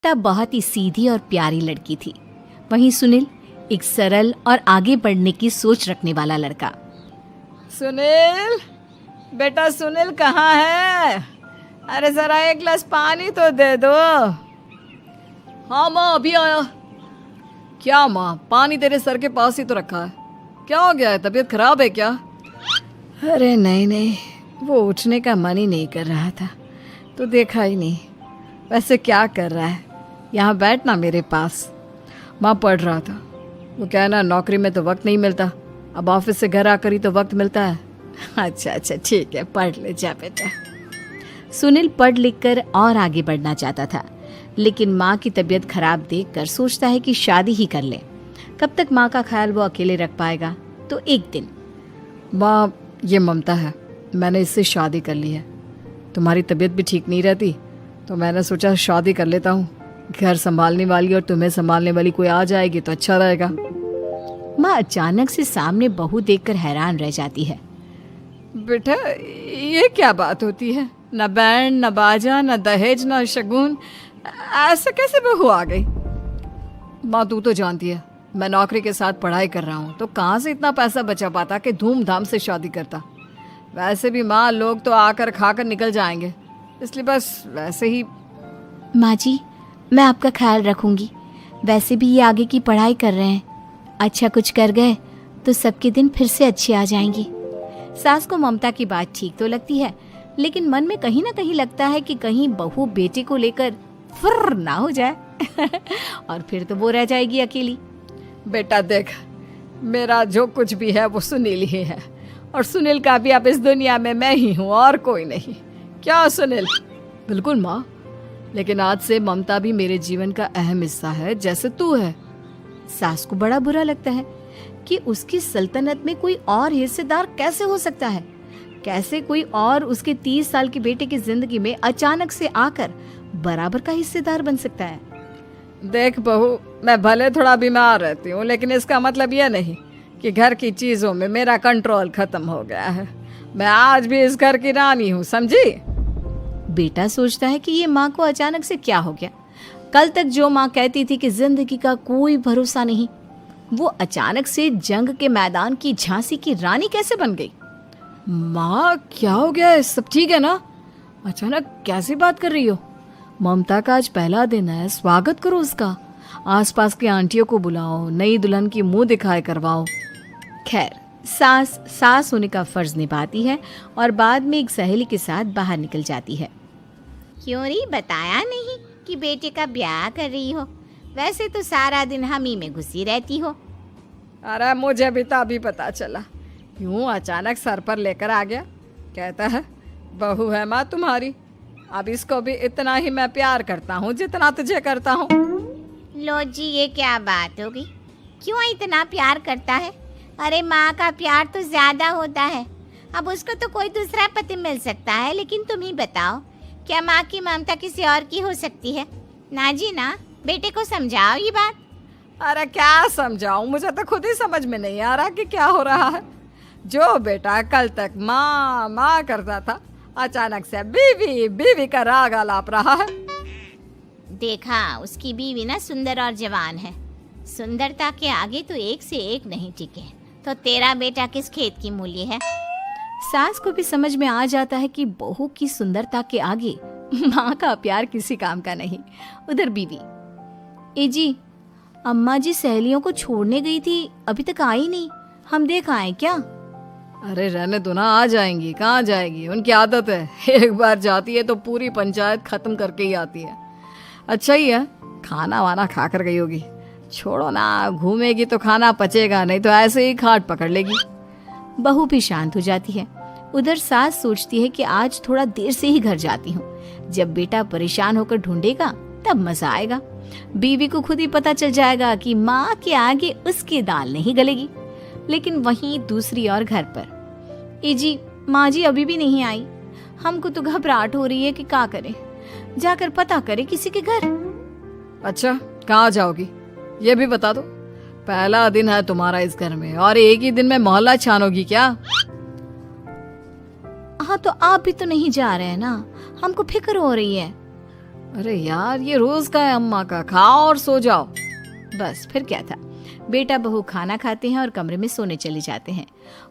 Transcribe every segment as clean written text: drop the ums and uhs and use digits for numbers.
तब बहुत ही सीधी और प्यारी लड़की थी। वहीं सुनील एक सरल और आगे बढ़ने की सोच रखने वाला लड़का। सुनील, बेटा सुनील कहाँ है? अरे जरा एक गिलास पानी तो दे दो। हाँ माँ, अभी आया। क्या माँ, पानी तेरे सर के पास ही तो रखा है, क्या हो गया है? तबीयत खराब है क्या? अरे नहीं नहीं, वो उठने का मन ही नहीं कर रहा था तो देखा ही नहीं। वैसे क्या कर रहा है? यहाँ बैठना मेरे पास। माँ पढ़ रहा था। वो कहना नौकरी में तो वक्त नहीं मिलता, अब ऑफिस से घर आकर ही तो वक्त मिलता है। अच्छा अच्छा ठीक है, पढ़ ले जा बेटा। सुनील पढ़ लिख कर और आगे बढ़ना चाहता था, लेकिन माँ की तबीयत खराब देखकर सोचता है कि शादी ही कर ले। कब तक माँ का ख्याल वो अकेले रख पाएगा? तो एक दिन, माँ ये ममता है, मैंने इससे शादी कर ली है। तुम्हारी तबीयत भी ठीक नहीं रहती तो मैंने सोचा शादी कर लेता हूँ। घर संभालने वाली और तुम्हें संभालने वाली कोई आ जाएगी तो अच्छा रहेगा। माँ अचानक से सामने बहू देखकर हैरान रह जाती है। बेटा ये क्या बात होती है? न बैंड, न बाजा, न दहेज, न शगुन, ऐसे कैसे बहू आ गई? माँ तू तो जानती है मैं नौकरी के साथ पढ़ाई कर रहा हूँ, तो कहाँ से इतना पैसा बचा पाता कि धूमधाम से शादी करता। वैसे भी माँ लोग तो आकर खाकर निकल जाएंगे, इसलिए बस वैसे ही। माँ जी, मैं आपका ख्याल रखूंगी। वैसे भी ये आगे की पढ़ाई कर रहे हैं, अच्छा कुछ कर गए तो सबके दिन फिर से अच्छे आ जाएंगे। सास को ममता की बात ठीक तो लगती है, लेकिन मन में कहीं ना कहीं लगता है कि कहीं बहू बेटे को लेकर फुर्र ना हो जाए और फिर तो वो रह जाएगी अकेली। बेटा देख, मेरा जो कुछ भी है वो सुनील ही है, और सुनील का भी अब इस दुनिया में मैं ही हूँ और कोई नहीं। क्या सुनील? बिल्कुल माँ, लेकिन आज से ममता भी मेरे जीवन का अहम हिस्सा है, जैसे तू है। सास को बड़ा बुरा लगता है कि उसकी सल्तनत में कोई और हिस्सेदार कैसे हो सकता है। कैसे कोई और उसके 30 साल के बेटे की जिंदगी में अचानक से आकर बराबर का हिस्सेदार बन सकता है। देख बहू, मैं भले थोड़ा बीमार रहती हूँ, लेकिन इसका मतलब यह नहीं कि घर की चीजों में मेरा कंट्रोल खत्म हो गया है। मैं आज भी इस घर की रानी हूँ, समझी? बेटा सोचता है कि ये माँ को अचानक से क्या हो गया। कल तक जो माँ कहती थी कि जिंदगी का कोई भरोसा नहीं, वो अचानक से जंग के मैदान की झांसी की रानी कैसे बन गई? माँ क्या हो गया है? सब ठीक है ना? अचानक कैसी बात कर रही हो? ममता का आज पहला दिन है, स्वागत करो उसका। आसपास की आंटियों को बुलाओ, नई दुल्हन की मुंह दिखाए करवाओ। खैर, सास होने का फर्ज निभाती है और बाद में एक सहेली के साथ बाहर निकल जाती है। क्यों नहीं बताया नहीं कि बेटे का ब्याह कर रही हो? वैसे तो सारा दिन हम ही में घुसी रहती हो। अरे मुझे भी तो अभी पता चला, यूं अचानक सर पर लेकर आ गया। कहता है बहू है माँ तुम्हारी, अब इसको भी इतना ही मैं प्यार करता हूँ जितना तुझे करता हूँ। लो जी, ये क्या बात होगी? क्यों इतना प्यार करता है? अरे माँ का प्यार तो ज्यादा होता है। अब उसको तो कोई दूसरा पति मिल सकता है, लेकिन तुम ही बताओ, क्या माँ की ममता किसी और की हो सकती है? ना जी ना, बेटे को समझाओ ये बात। अरे क्या समझाऊं, मुझे तो खुद ही समझ में नहीं आ रहा कि क्या हो रहा है। जो बेटा कल तक माँ माँ करता था, अचानक से बीवी बीवी का राग आलाप रहा है। देखा, उसकी बीवी ना सुंदर और जवान है। सुंदरता के आगे तो एक से एक नहीं टिके, तो तेरा बेटा किस खेत की मूली है? सास को भी समझ में आ जाता है कि बहू की सुंदरता के आगे माँ का प्यार किसी काम का नहीं। उधर बीवी, ए जी, अम्मा जी सहेलियों को छोड़ने गई थी, अभी तक आई नहीं, हम देख आए क्या? अरे रहने दो ना, आ जाएंगी। कहाँ जाएगी, उनकी आदत है, एक बार जाती है तो पूरी पंचायत खत्म करके ही आती है। अच्छा ही है, खाना वाना खा कर गई होगी। छोड़ो ना, घूमेगी तो खाना पचेगा नहीं तो ऐसे ही खाट पकड़ लेगी। बहू भी शांत हो जाती है। उधर सास सोचती है कि आज थोड़ा देर से ही घर जाती हूँ, जब बेटा परेशान होकर ढूंढेगा तब मजा आएगा। बीवी को खुद ही पता चल जाएगा कि माँ के आगे उसकी दाल नहीं गलेगी। लेकिन वहीं दूसरी ओर घर पर, ए जी, माँ जी अभी भी नहीं आई, हमको तो घबराहट हो रही है कि क्या करें, जाकर पता करें किसी के घर। अच्छा, कहाँ जाओगी ये भी बता दो। पहला दिन है तुम्हारा इस घर में और एक ही दिन में मोहल्ला छानोगी क्या? हाँ, तो आप भी तो नहीं जा रहे हैं ना, हमको फिक्र हो रही है। अरे यार, ये रोज का है अम्मा का, खाओ और सो जाओ। बस फिर क्या था। बेटा बहू खाना खाते हैं और कमरे में सोने चले जाते हैं।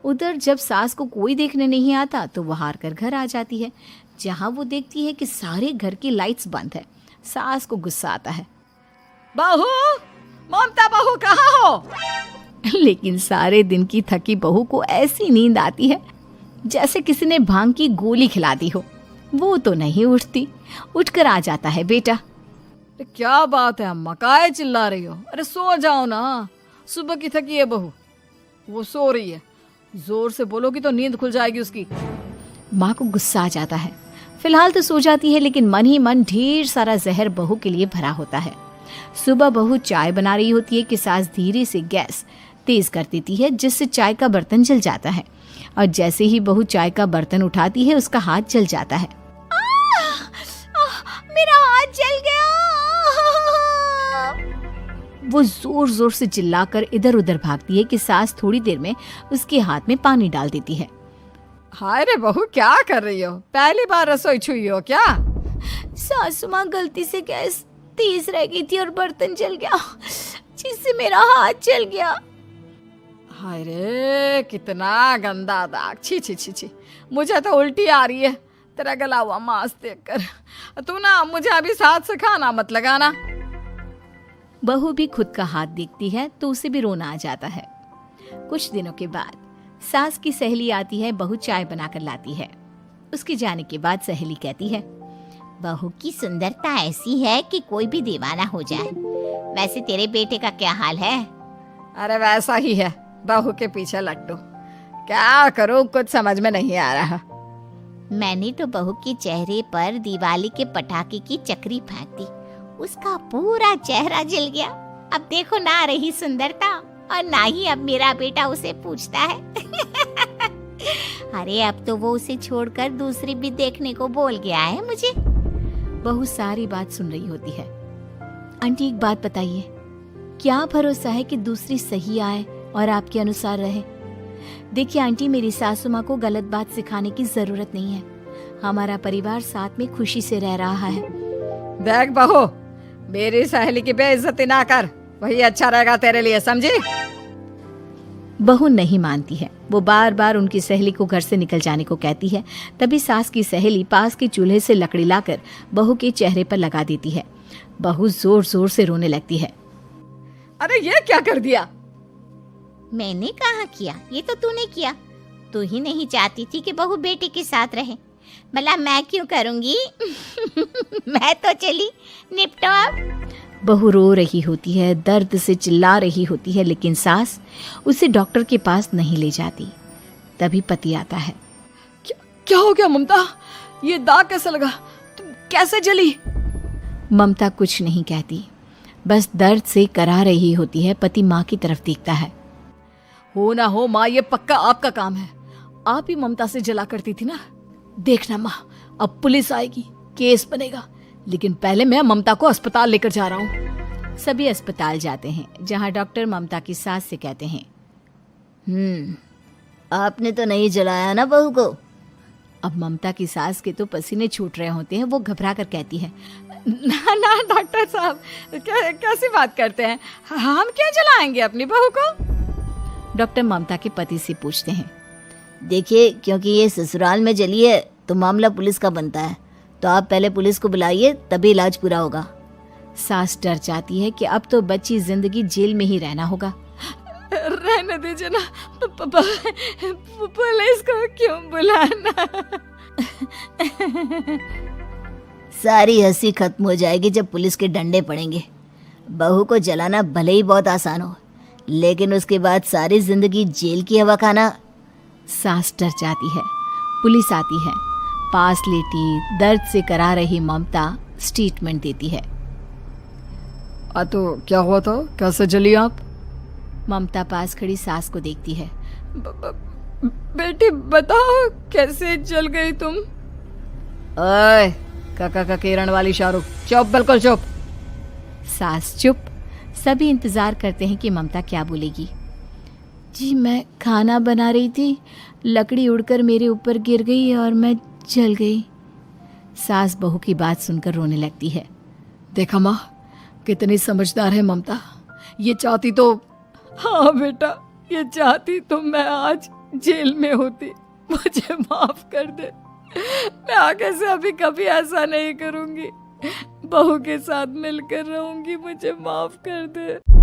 उधर जब सास को कोई देखने नहीं आता तो वो हार कर घर आ जाती है, जहाँ वो देखती है कि सारे घर की लाइट्स बंद है। सास को गुस्सा आता है। बहू, ममता बहू कहाँ हो? लेकिन सारे दिन की थकी बहू को ऐसी नींद आती है जैसे किसी ने भांग की गोली खिला दी हो। वो तो नहीं उठती। उठकर आ जाता है बेटा। क्या बात है अम्मा, काहे चिल्ला रही हो? अरे सो जाओ ना, सुबह की थकी है बहू, वो सो रही है। जोर से बोलोगी तो नींद खुल जाएगी उसकी। माँ को गुस्सा आ जाता है। फिलहाल तो सो जाती है, लेकिन मन ही मन ढेर सारा जहर बहू के लिए भरा होता है। सुबह बहू चाय बना रही होती है कि सास धीरे से गैस तेज कर देती है, जिससे चाय का बर्तन जल जाता है। और जैसे ही बहू चाय का बर्तन उठाती है उसका हाथ जल जाता है। मेरा हाथ जल गया। वो जोर जोर से चिल्लाकर इधर उधर भागती है कि सास थोड़ी देर में उसके हाथ में पानी डाल देती है। हाय रे बहू, क्या कर रही हो? पहली बार रसोई छुई हो क्या? सासू माँ गलती से गैस तेज रह गई थी और बर्तन जल गया, जिससे मेरा हाथ जल गया। हाय रे, कितना गंदा दाग। छी छी छी छी, मुझे तो उल्टी आ रही है तेरा गला हुआ मांस देखकर। तू ना मुझे अभी साथ से खाना मत लगाना। बहू भी खुद का हाथ देखती है तो उसे भी रोना आ जाता है। कुछ दिनों के बाद सास की सहेली आती है। बहू चाय बनाकर लाती है। उसके जाने के बाद सहेली कहती है, बहू की सुंदरता ऐसी है कि कोई भी दीवाना हो जाए। वैसे तेरे बेटे का क्या हाल है? अरे वैसा ही है, बहू के पीछे लट्टू। क्या करूं, कुछ समझ में नहीं आ रहा। मैंने तो बहू के चेहरे पर दिवाली के पटाखे की चक्री फेंक दी, उसका पूरा चेहरा जल गया। अब देखो ना रही सुंदरता, और ना ही अब मेरा बेटा उसे पूछता है। अरे अब तो वो उसे छोड़कर दूसरी भी देखने को बोल गया है मुझे। बहू सारी बात सुन रही होती है। आंटी एक बात बताइए, क्या भरोसा है कि दूसरी सही आए और आपके अनुसार रहे? देखिए आंटी, मेरी सासू माँ को गलत बात सिखाने की जरूरत नहीं है। हमारा परिवार साथ में खुशी से रह रहा है। देख बहू, मेरी सहेली की बेइज्जती ना कर, वही अच्छा रहेगा तेरे लिए, समझी? बहू नहीं मानती है। वो बार बार उनकी सहेली को घर से निकल जाने को कहती है। तभी सास की सहेली पास के चूल्हे से लकड़ी लाकर बहू के चेहरे पर लगा देती है। बहू जोर जोर से रोने लगती है। अरे ये क्या कर दिया? मैंने कहाँ किया, ये तो तूने किया। तू ही नहीं चाहती थी कि बहू बेटे के साथ रहे, भला मैं क्यों करूंगी? मैं तो चली, निपटो अब। बहू रो रही होती है, दर्द से चिल्ला रही होती है, लेकिन सास उसे डॉक्टर के पास नहीं ले जाती। तभी पति आता है। क्या हो गया ममता? ये दाग कैसे लगा? तुम कैसे जली? ममता कुछ नहीं कहती, बस दर्द से करा रही होती है। पति माँ की तरफ देखता है। हो ना हो माँ, ये पक्का आपका काम है। आप ही ममता से जला करती थी ना। देखना माँ, अब पुलिस आएगी, केस बनेगा, लेकिन पहले मैं ममता को अस्पताल लेकर जा रहा हूँ। सभी अस्पताल जाते हैं, जहाँ डॉक्टर ममता की सास से कहते हैं, आपने तो नहीं जलाया ना बहू को? अब ममता की सास के तो पसीने छूट रहे होते हैं। वो घबरा कर कहती है, ना ना डॉक्टर साहब, कैसी बात करते हैं? हम क्या जलाएंगे अपनी बहू को? डॉक्टर ममता के पति से पूछते हैं। देखिए, क्योंकि ये ससुराल में जली है तो मामला पुलिस का बनता है, तो आप पहले पुलिस को बुलाइए, तभी इलाज पूरा होगा। सास डर जाती है कि अब तो बच्ची जिंदगी जेल में ही रहना होगा। रहने दीजिए ना, पुलिस को क्यों बुलाना? सारी हंसी खत्म हो जाएगी जब पुलिस के डंडे पड़ेंगे। बहू को जलाना भले ही बहुत आसान हो, लेकिन उसके बाद सारी जिंदगी जेल की हवा खाना। सास डर जाती है। पुलिस आती है। पास लेटी दर्द से करा रही ममता स्टेटमेंट देती है। तो क्या हुआ था? कैसे जली आप? ममता पास खड़ी सास को देखती है। बेटी बताओ, कैसे जल गई तुम? ओए, काका का किरण वाली शाहरुख, चुप, बिल्कुल चुप। सास चुप। सभी इंतजार करते हैं कि ममता क्या बोलेगी। जी, मैं खाना बना रही थी, लकड़ी उड़कर मेरे ऊपर गिर गई और मैं जल गई। सास बहू की बात सुनकर रोने लगती है। देखा माँ, कितनी समझदार है ममता। ये चाहती तो, हाँ बेटा, ये चाहती तो मैं आज जेल में होती। मुझे माफ कर दे। मैं आगे से अभी कभी ऐसा नहीं करूंगी। बहू के साथ मिलकर रहूंगी। मुझे माफ कर दे।